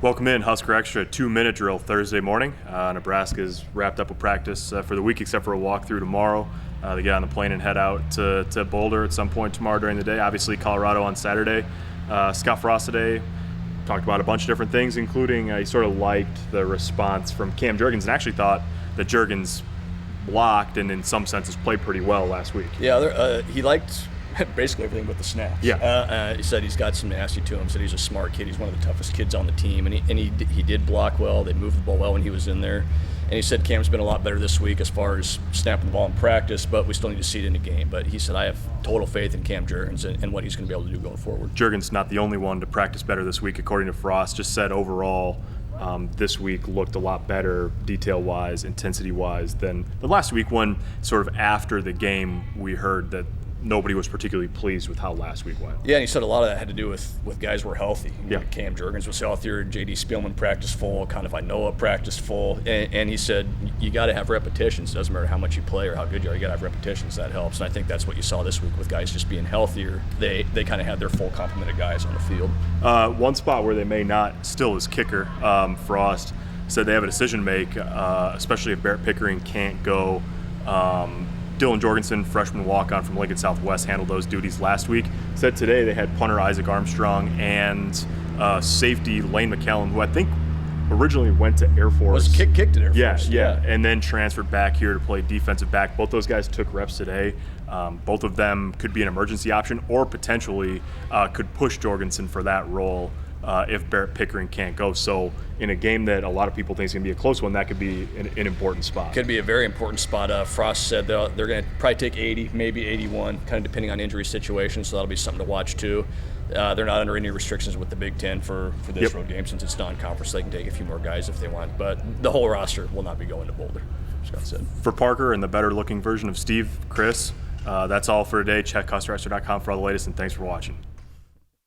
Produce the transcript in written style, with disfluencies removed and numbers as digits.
Welcome in, Husker Extra Two-minute Drill Thursday morning. Nebraska's wrapped up with practice for the week except for a walkthrough tomorrow. They get on the plane and head out to Boulder at some point tomorrow during the day. Obviously Colorado on Saturday. Scott Frost today talked about a bunch of different things, including he sort of liked the response from Cam Jurgens and actually thought that Jurgens blocked and in some senses played pretty well last week. Yeah, he liked basically everything but the snaps. Yeah. He said he's got some nasty to him. Said he's a smart kid. He's one of the toughest kids on the team, and he did block well. They moved the ball well when he was in there. And he said Cam's been a lot better this week as far as snapping the ball in practice, but we still need to see it in the game. But he said I have total faith in Cam Jurgens and what he's going to be able to do going forward. Jurgens not the only one to practice better this week, according to Frost. Just said overall this week looked a lot better detail-wise, intensity-wise than the last week when sort of after the game we heard that nobody was particularly pleased with how last week went. Yeah, and he said a lot of that had to do with guys who were healthy. Yeah. Cam Jurgens was healthier, J.D. Spielman practiced full, kind of Inoa practiced full, and he said you got to have repetitions. It doesn't matter how much you play or how good you are, you got to have repetitions. That helps, and I think that's what you saw this week with guys just being healthier. They kind of had their full complement of guys on the field. One spot where they may not still is kicker. Frost said they have a decision to make, especially if Barrett Pickering can't go. Dylan Jorgensen, freshman walk-on from Lincoln Southwest, handled those duties last week. Said today they had punter Isaac Armstrong and safety Lane McCallum, who I think originally went to Air Force. Was kicked at Air Force. Yeah, and then transferred back here to play defensive back. Both those guys took reps today. Both of them could be an emergency option or potentially could push Jorgensen for that role if Barrett Pickering can't go. So in a game that a lot of people think is going to be a close one, that could be an important spot. Could be a very important spot. Frost said they're going to probably take 80, maybe 81, kind of depending on injury situations, so that'll be something to watch too. They're not under any restrictions with the Big Ten for this road game since it's non-conference. They can take a few more guys if they want, but the whole roster will not be going to Boulder, Scott said. For Parker and the better-looking version of Steve, Chris, that's all for today. Check HuskerExtra.com for all the latest, and thanks for watching.